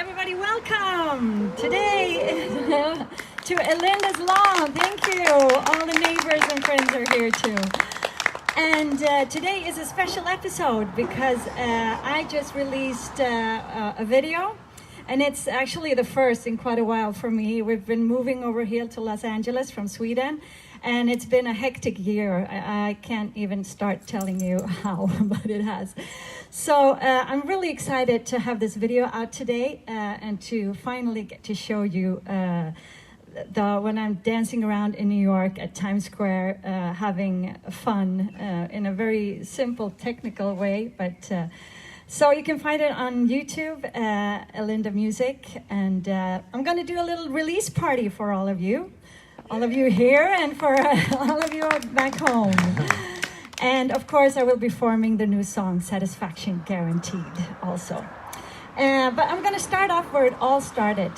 everybody, welcome today to Elinda's lawn. Thank you. All the neighbors and friends are here too. And today is a special episode because I just released a video, and it's actually the first in quite a while for me. We've been moving over here to Los Angeles from Sweden, and it's been a hectic year. I can't even start telling you how, but it has. So I'm really excited to have this video out today and to finally get to show you when I'm dancing around in New York at Times Square, having fun in a very simple technical way. But so you can find it on YouTube, Elinda Music, and I'm going to do a little release party for all of you here, and for all of you back home. And of course, I will be performing the new song, Satisfaction Guaranteed, also. But I'm going to start off where it all started.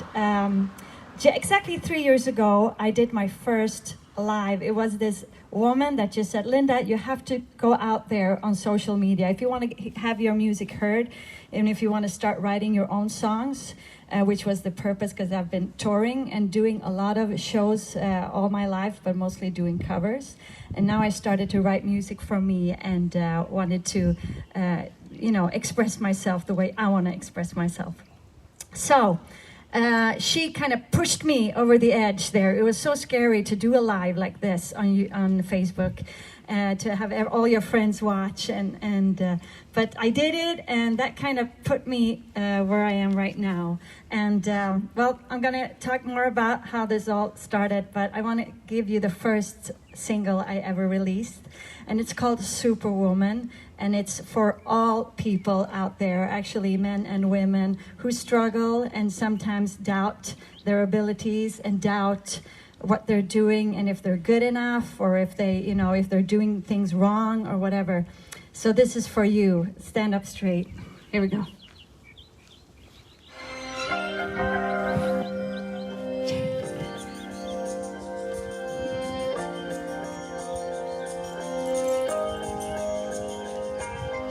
Exactly 3 years ago, I did my first live. It was this woman that just said, Linda, you have to go out there on social media. If you want to have your music heard, and if you want to start writing your own songs, which was the purpose, because I've been touring and doing a lot of shows all my life, but mostly doing covers. And now I started to write music for me and wanted to, express myself the way I want to express myself. So she kind of pushed me over the edge there. It was so scary to do a live like this on Facebook, to have all your friends watch, but I did it, and that kind of put me where I am right now. And well, I'm gonna talk more about how this all started, but I want to give you the first single I ever released, and it's called Superwoman, and it's for all people out there, actually men and women, who struggle and sometimes doubt their abilities and doubt what they're doing, and if they're good enough, or if they, if they're doing things wrong or whatever. So this is for you. Stand up straight. Here we go.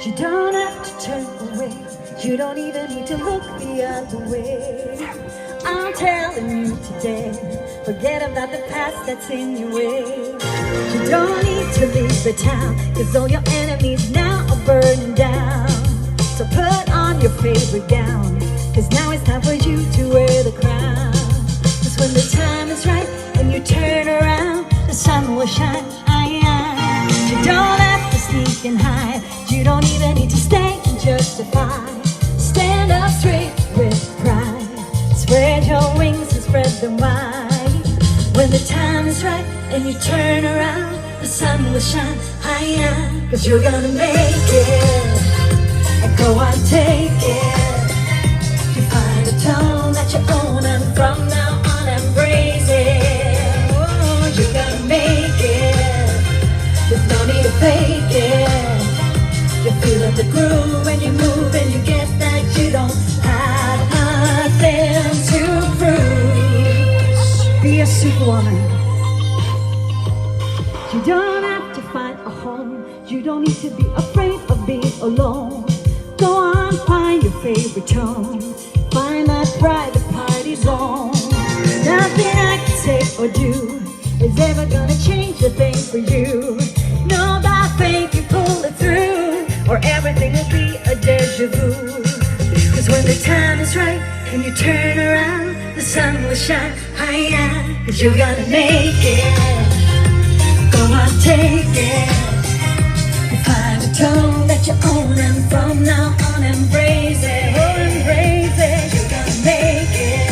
You don't have to turn away. You don't even need to look the other way. I'm telling you today, forget about the past that's in your way. You don't need to leave the town, cause all your enemies now are burning down. So put on your favorite gown, cause now it's time for you to wear the crown. Cause when the time is right and you turn around, the sun will shine. You don't have to sneak and hide. You don't even need to stay and justify. Stand up straight with pride. Spread your wings and spread them wide. When the time is right and you turn around, the sun will shine higher. Cause you're gonna make it, and go on, take it. You find a tone that you own, and from now on embrace it. Oh, you're gonna make it, there's no need to fake it. You feel the groove when you move, and you get that you don't have nothing to prove. Be a superwoman. You don't have to find a home. You don't need to be afraid of being alone. Go on, find your favorite tone. Find that private party zone. Nothing I can say or do is ever gonna change a thing for you. No, that faith you pull it through, or everything will be a deja vu. Cause when the time is right and you turn around, the sun will shine higher. Cause you're gonna make it. Go on, take it. You find a tone that you own, and from now on embrace it. Oh, embrace it. You're gonna make it.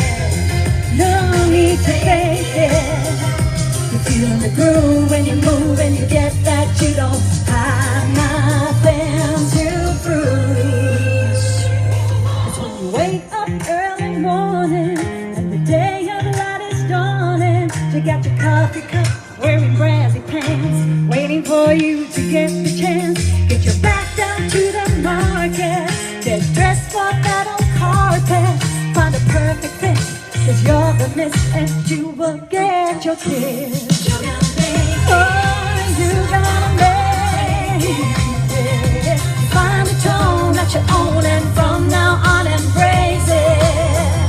No need to fake it. You're feeling the groove when you move, and you get that you don't have nothing to prove. It's when you wake up early morning and the day of light is dawning. You got your coffee cup, wearing brassy pants, waiting for you to get the chance. Get your back down to the market, get dressed for that old carpet. Find a perfect fit, cause you're the miss, and you will get your kiss. You're gonna make it. Oh, you're gonna make it. Find a tone that you own, and from now on embrace it.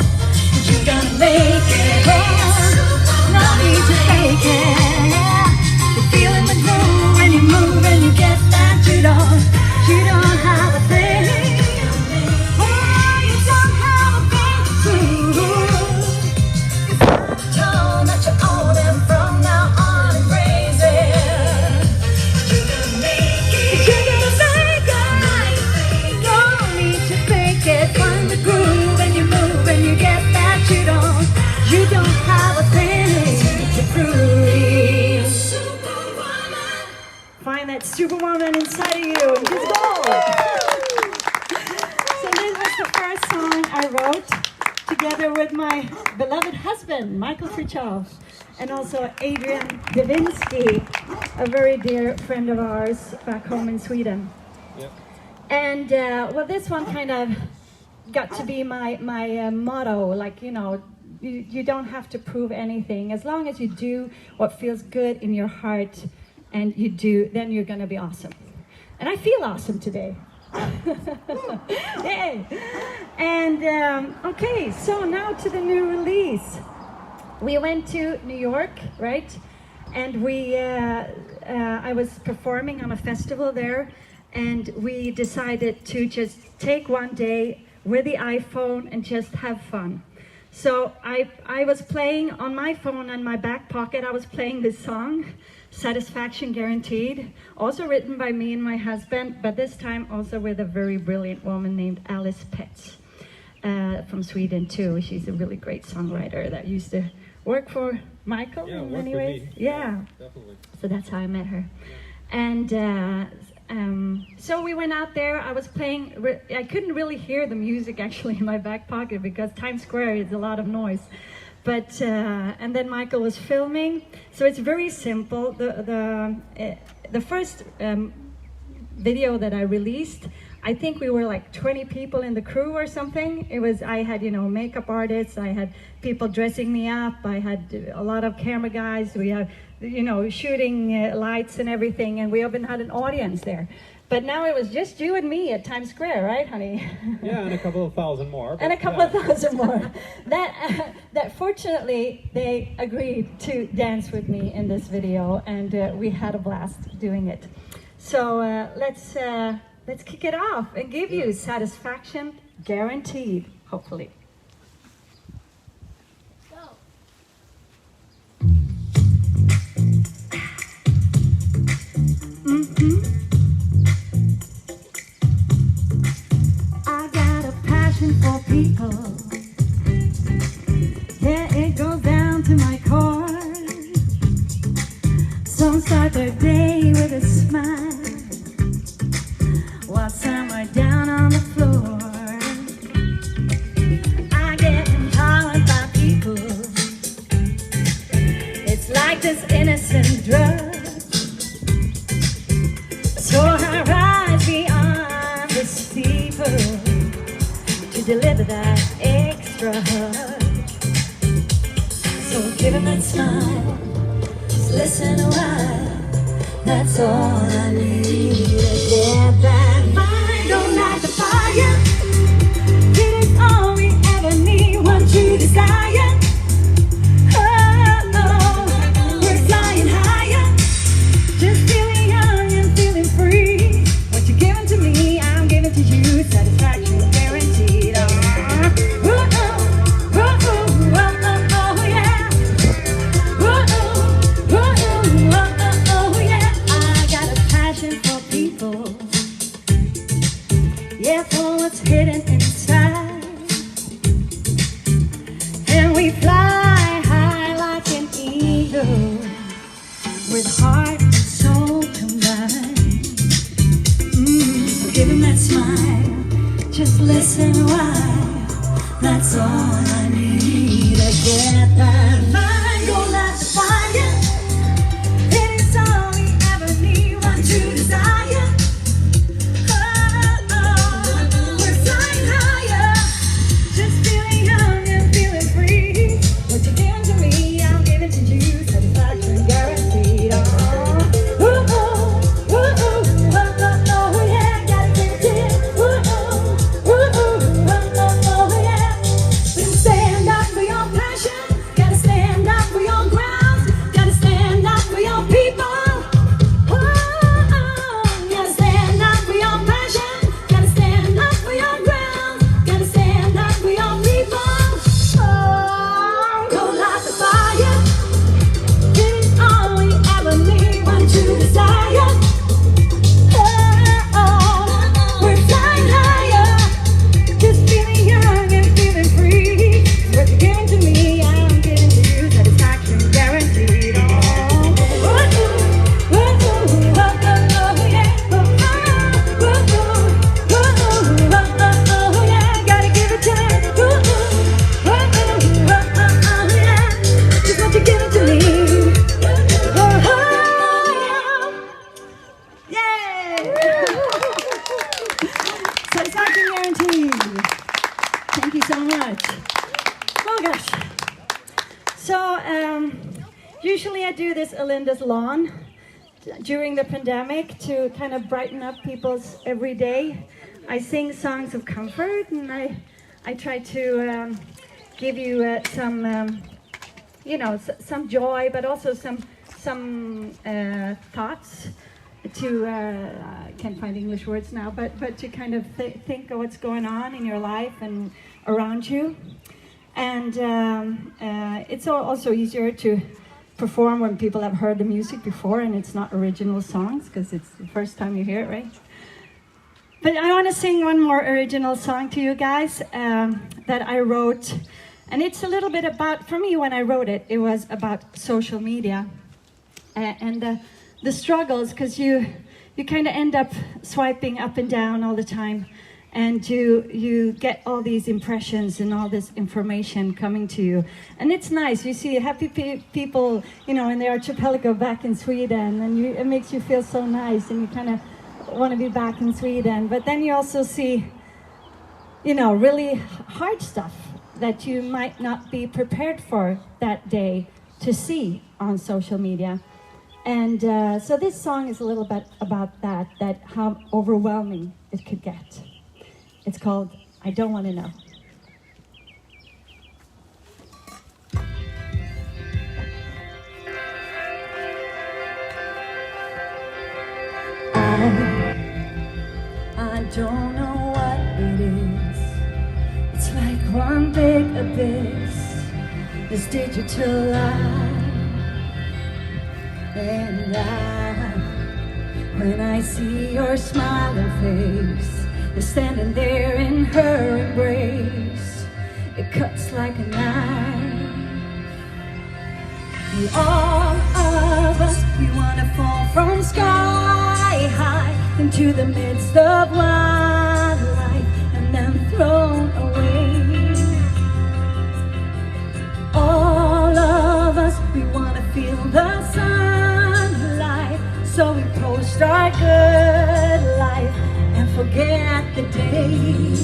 that superwoman inside of you. And just go. So this was the first song I wrote together with my beloved husband, Mikael Frithiof, and also Adrian Devinsky, a very dear friend of ours back home in Sweden. Yep. And well, this one kind of got to be my motto, like, you know, you don't have to prove anything. As long as you do what feels good in your heart and you do, then you're gonna be awesome. And I feel awesome today. Yay! And okay, so now to the new release. We went to New York, right? And I was performing on a festival there, and we decided to just take one day with the iPhone and just have fun. So I was playing on my phone in my back pocket. I was playing this song, Satisfaction Guaranteed, also written by me and my husband, but this time also with a very brilliant woman named Petz from Sweden too. She's a really great songwriter that used to work for Mikael in many ways. Yeah, definitely. So that's how I met her. Yeah. And so we went out there. I was playing. I couldn't really hear the music actually in my back pocket because Times Square is a lot of noise. But and then Mikael was filming, so it's very simple. The first video that I released, I think we were like 20 people in the crew or something. I had, you know, makeup artists, I had people dressing me up, I had a lot of camera guys, we have, you know, shooting lights and everything, and we even had an audience there. But now it was just you and me at Times Square, right, honey? Yeah, and a couple of thousand more. And a couple of thousand more. That fortunately, they agreed to dance with me in this video, and we had a blast doing it. So let's kick it off and give you Satisfaction Guaranteed, hopefully. I got a passion for people. Yeah, it goes down to my core. Some start their day with a smile, while some are down on the floor. I get empowered by people. It's like this innocent drug. So I rise beyond the steeple to deliver that extra hug. So give him that smile, just listen a while. That's all I need to get that fire. Don't light the fire. It is all we ever need. What you desire. Oh, we're flying higher. Just feeling young and feeling free. What you're giving to me, I'm giving to you. Satisfaction guaranteed. Yeah, for what's hidden inside. And we fly high like an eagle, with heart and soul combined. So give him that smile, just listen a while. That's all I need to get that fire. Go light the fire. It is all we ever need. What you desire. Stand up for your passion. Gotta stand much. Oh gosh. So usually I do this Elinda's Lawn during the pandemic to kind of brighten up people's everyday. I sing songs of comfort, and I try to give you some some joy, but also some thoughts to I can't find English words now, but to kind of think of what's going on in your life and around you. And it's also easier to perform when people have heard the music before and it's not original songs, because it's the first time you hear it, right? But I want to sing one more original song to you guys that I wrote. And it's a little bit about, for me, when I wrote it, it was about social media and the struggles, because you kind of end up swiping up and down all the time, and you get all these impressions and all this information coming to you. And it's nice. You see happy people, in the archipelago back in Sweden, and it makes you feel so nice, and you kind of want to be back in Sweden. But then you also see, really hard stuff that you might not be prepared for that day to see on social media. And so this song is a little bit about that how overwhelming it could get. It's called I Don't Want to Know. I don't know what it is. It's like one big abyss, this digital life. And when I see your smiling face, you're standing there in her embrace, it cuts like a knife. And all of us, we wanna fall from sky high into the midst of wildlife and then thrown away. All of us, we wanna feel the sunlight, so we post our good life and forget the day.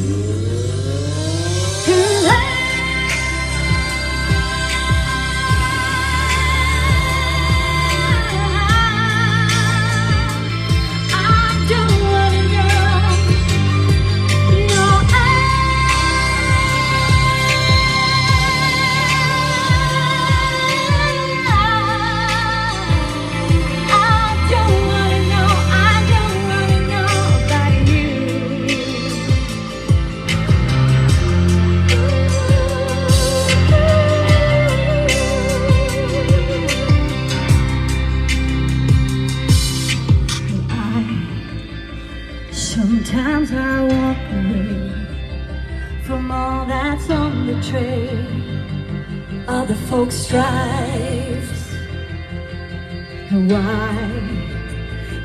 Sometimes I walk away from all that's on the tray, other folks' strives. And why?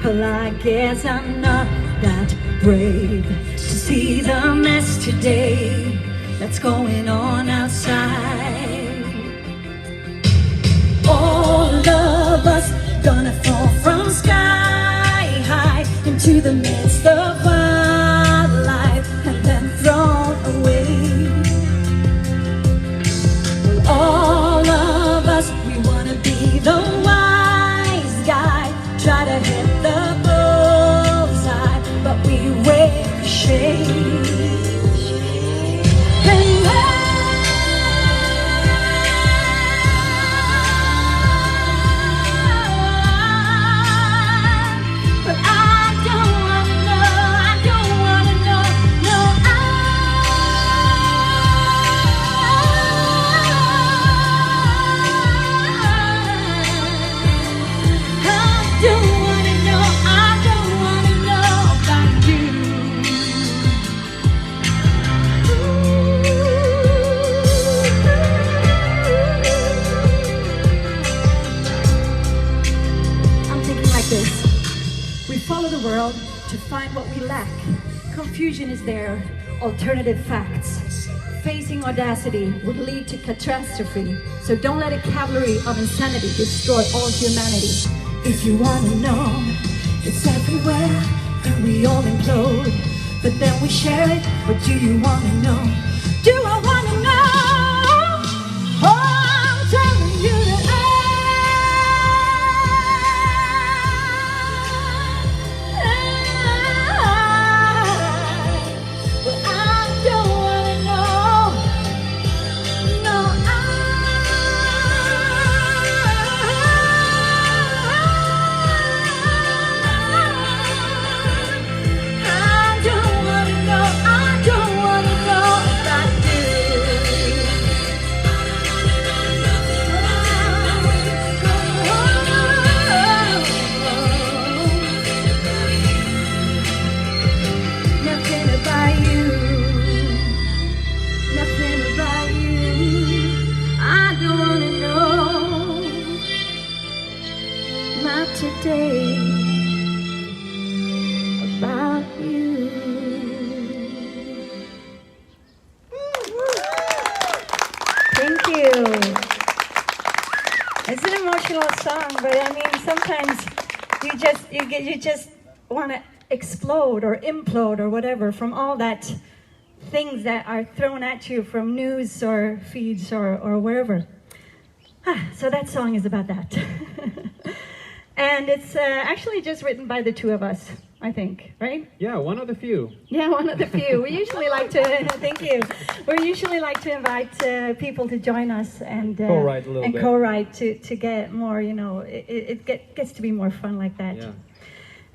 Well, I guess I'm not that brave to see the mess today that's going on outside. All of us gonna fall from sky high into the midst of wildlife and then thrown away. Well, all of us, we wanna be the wise guy, try to hit the bullseye, but we ricochet. World to find what we lack. Confusion is there, alternative facts. Facing audacity would lead to catastrophe, so don't let a cavalry of insanity destroy all humanity. If you want to know, it's everywhere and we all implode, but then we share it. But do you want to know? Do I want to know? day about you. Thank you. It's an emotional song, but I mean, sometimes you just want to explode or implode or whatever from all that things that are thrown at you from news or feeds or wherever. So that song is about that. And it's actually just written by the two of us, I think, right? Yeah, one of the few. Yeah, one of the few. We usually like to, thank you. We usually like to invite people to join us and co-write a little bit. Co-write to get more, you know, it gets to be more fun like that. Yeah.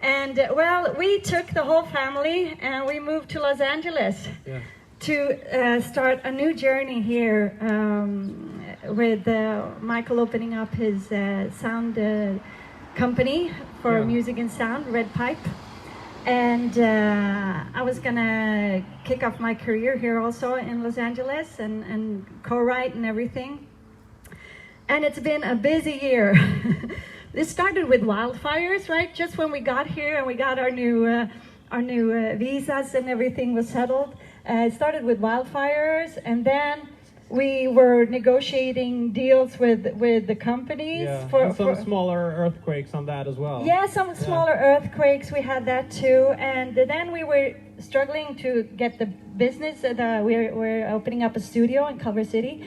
And well, we took the whole family and we moved to Los Angeles to start a new journey here with Mikael opening up his sound company for music and sound, Red Pipe. And I was gonna kick off my career here also in Los Angeles and co-write and everything. And it's been a busy year. This started with wildfires, right? Just when we got here and we got our new visas and everything was settled. It started with wildfires, and then we were negotiating deals with the companies for some smaller earthquakes on that as well. Yeah, some smaller earthquakes. We had that too, and then we were struggling to get the business. We're opening up a studio in Culver City.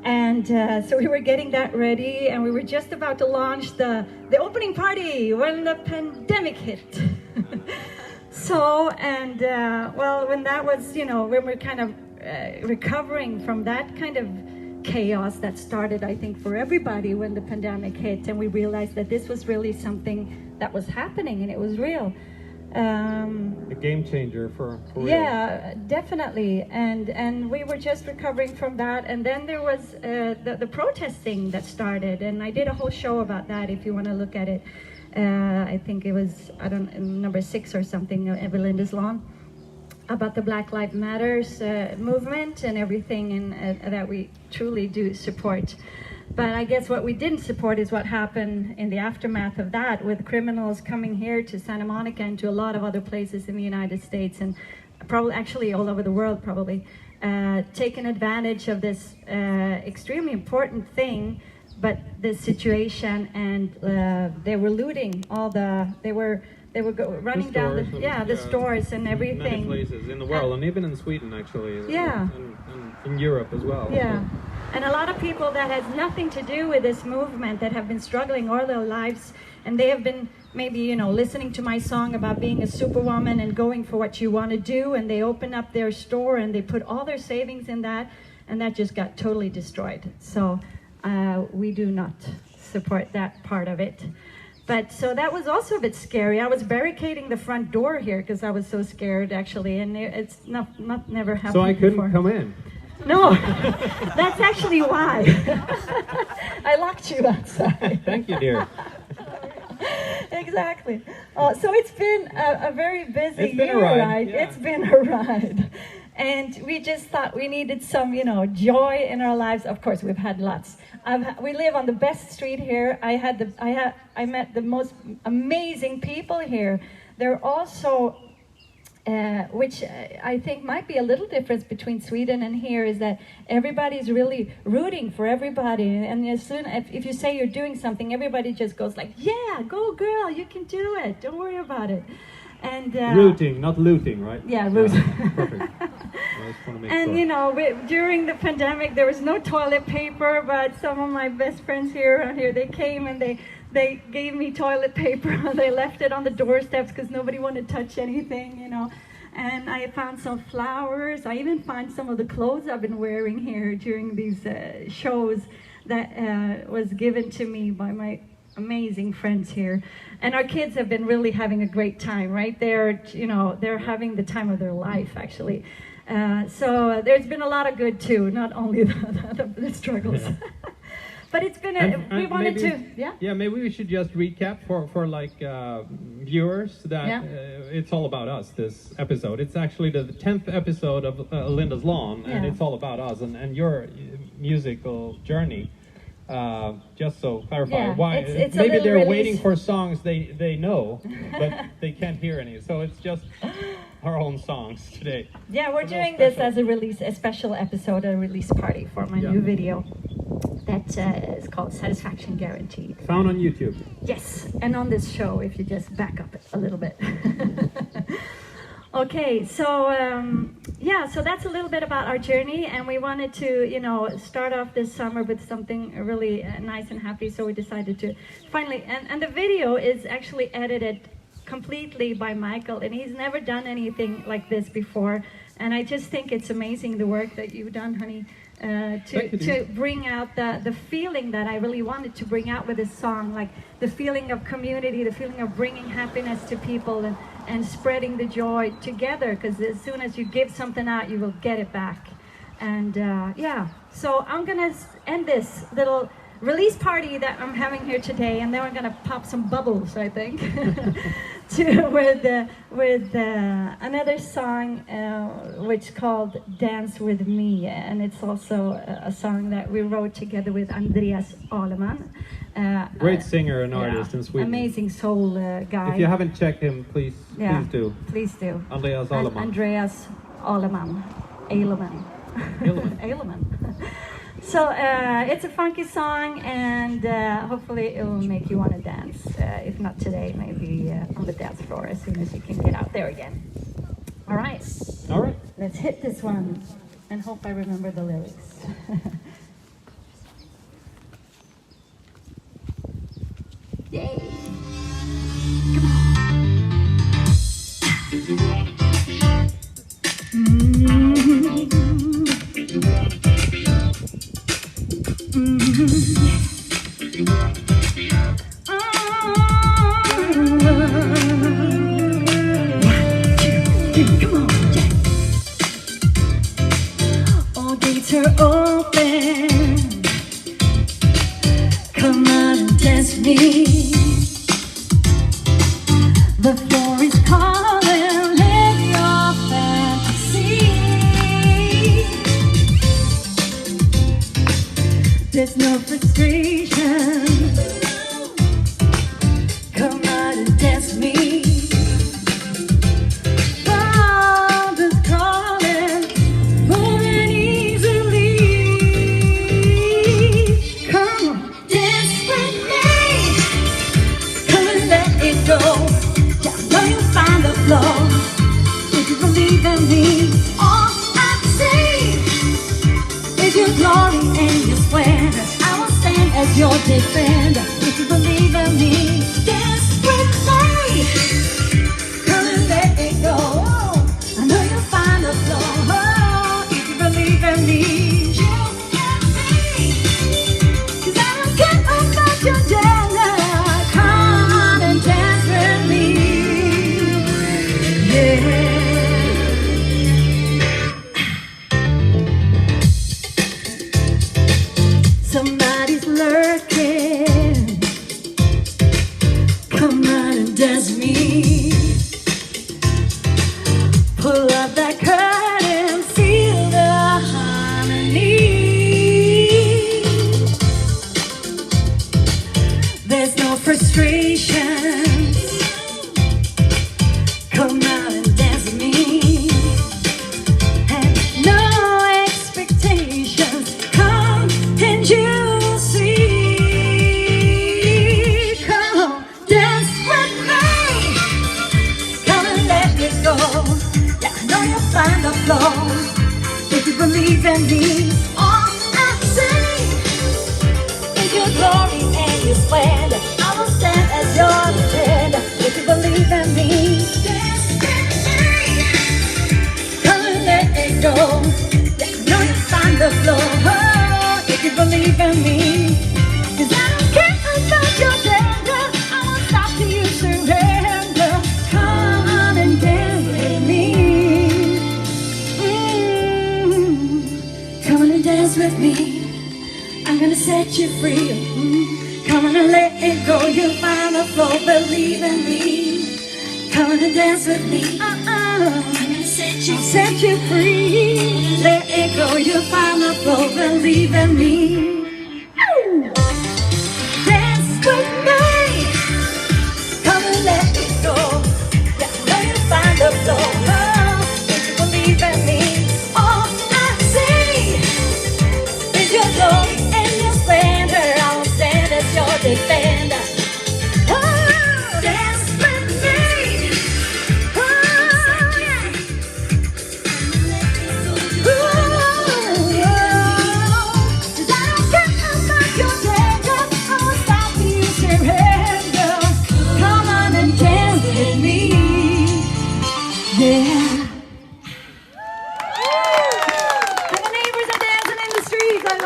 And so we were getting that ready, and we were just about to launch the opening party when the pandemic hit. So, and well, when that was, you know, when we're kind of recovering from that kind of chaos that started, I think, for everybody when the pandemic hit, and we realized that this was really something that was happening and it was real. A game changer for real. Yeah, definitely. And we were just recovering from that. And then there was the protesting that started. And I did a whole show about that if you want to look at it. I think it was, number 6 or something, Elinda's Lawn, about the Black Lives Matters movement and everything and that we truly do support. But I guess what we didn't support is what happened in the aftermath of that, with criminals coming here to Santa Monica and to a lot of other places in the United States and probably actually all over the world, probably taking advantage of this extremely important thing, but this situation, and they were looting all they were running down the stores and everything. Many places in the world, and even in Sweden actually. Yeah. And in Europe as well. Yeah. And a lot of people that has nothing to do with this movement, that have been struggling all their lives, and they have been maybe, you know, listening to my song about being a superwoman and going for what you want to do, and they open up their store and they put all their savings in that, and that just got totally destroyed. So we do not support that part of it. But so that was also a bit scary. I was barricading the front door here because I was so scared, actually, and it's never happened So I couldn't before. come in. No, that's actually why. I locked you outside. Thank you, dear. Exactly. So it's been a very busy year, a ride, right? yeah. It's been a ride. And we just thought we needed some, you know, joy in our lives. Of course, we've had lots. We live on the best street here. I met the most amazing people here. They're also, which I think might be a little difference between Sweden and here, is that everybody's really rooting for everybody. And as soon if you say you're doing something, everybody just goes like, "Yeah, go girl, you can do it. Don't worry about it." And rooting, not looting, right? Yeah, rooting. Perfect. I just want to make and sure. you know, during the pandemic, there was no toilet paper, but some of my best friends here around here, they came and they gave me toilet paper. They left it on the doorsteps because nobody wanted to touch anything, you know. And I found some flowers. I even found some of the clothes I've been wearing here during these shows that was given to me by my amazing friends here. And our kids have been really having a great time, right? They're having the time of their life, actually. So there's been a lot of good too, not only the struggles. Yeah. But it's been we wanted to, Yeah, maybe we should just recap for like viewers that it's all about us, this episode. It's actually the 10th episode of Elinda's Lawn, and it's all about us and your musical journey. Just so clarify, Yeah, why it's a maybe little they're release. waiting for songs they know, but they can't hear any. So it's just our own songs today. Yeah, we're A little doing this special. as a special episode, a release party for my Yeah. new video that is called Satisfaction Guaranteed. Found on YouTube. Yes, and on this show, if you just back up a little bit. Okay, so so that's a little bit about our journey, and we wanted to, start off this summer with something really nice and happy. So we decided to finally, and the video is actually edited completely by Mikael, and he's never done anything like this before. And I just think it's amazing the work that you've done, honey, to bring out the feeling that I really wanted to bring out with this song, like the feeling of community, the feeling of bringing happiness to people and spreading the joy together, because as soon as you give something out, you will get it back. And so I'm gonna end this little release party that I'm having here today, and then we're gonna pop some bubbles, I think, with another song which called "Dance with Me," and it's also a song that we wrote together with Andreas Aleman. Great singer and artist in Sweden. Amazing soul guy. If you haven't checked him, please do. Please do. Andreas Aleman. Andreas Aleman. Aleman. Aleman. So it's a funky song, and hopefully it will make you want to dance. If not today, maybe on the dance floor as soon as you can get out there again. All right. All right. Let's hit this one and hope I remember the lyrics. Yay. All gates are open. Come on and dance with me. The floor is calling, live your fantasy. There's no frustration. Come on and dance with me. Father's calling, moving easily. Come on, dance with me. Come and let it go. Know you'll find the flow if you believe in me. All I see is your glory and your splendor. I will stand as your defender if you believe in me. Dance with me. Come and let it go. I know you'll find the flow if you believe in me. You and me, 'cause I don't care about your gender. Come on and dance with me. Somebody's lurking. Come on and dance with me. Pull up that curtain, feel the harmony. There's no frustration. Come out and dance with me. And no expectations. Come and you see. Come on, dance with me. Come and let it go. Yeah, I know you'll find the flow if you believe in me. All I see is your glory and your splendor. I will stand as your defender if you believe in me. Come and let it go. Yeah, I know you'll find the flow if you believe in me. 'Cause I don't care about your gender. I won't stop till you surrender. Come on and dance with me. Come on and dance with me. I'm gonna set you free. Come on and let it go. You'll find the flow. Believe in me. Come on and dance with me. I'm gonna set you free. Let it go. You'll find the flow. Believe in me. Ow!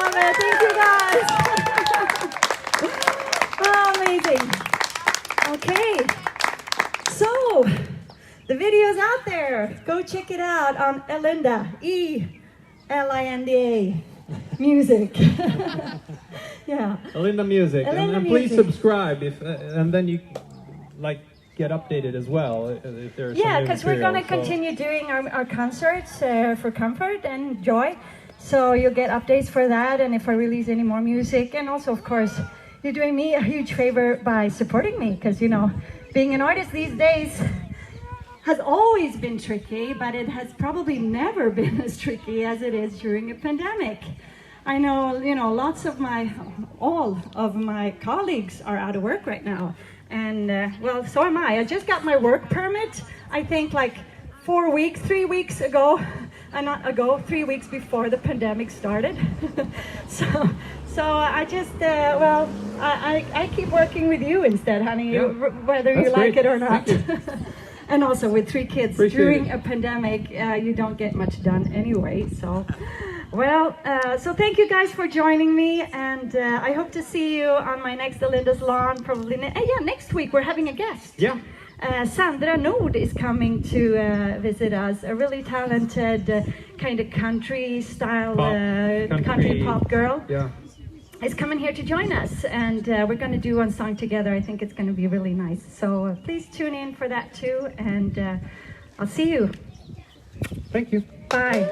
love it. Thank you guys. Oh, amazing. Okay. So, the video's out there. Go check it out on Elinda. Elinda. Music. Yeah. Elinda Music. Elinda and please Music. subscribe and then you get updated as well if there's Yeah, some new because we're material, going to so- continue doing our concerts for comfort and joy. So you'll get updates for that, and if I release any more music. And also, of course, you're doing me a huge favor by supporting me, because, you know, being an artist these days has always been tricky, but it has probably never been as tricky as it is during a pandemic. I know, you know, all of my colleagues are out of work right now. And, well, so am I. I just got my work permit, I think, like 3 weeks ago. Not ago, 3 weeks before the pandemic started. So I just, I keep working with you instead, honey, Yeah. whether you That's like great. it or not. And also with 3 kids, Appreciate during it. a pandemic, you don't get much done anyway. So, well, so thank you guys for joining me, and I hope to see you on my next Elinda's Lawn, probably. Next week we're having a guest. Yeah. Sandra Nord is coming to visit us, a really talented kind of country style country pop girl. Yeah. Is coming here to join us, and we're going to do one song together. I think it's going to be really nice. So please tune in for that too, and I'll see you. Thank you. Bye.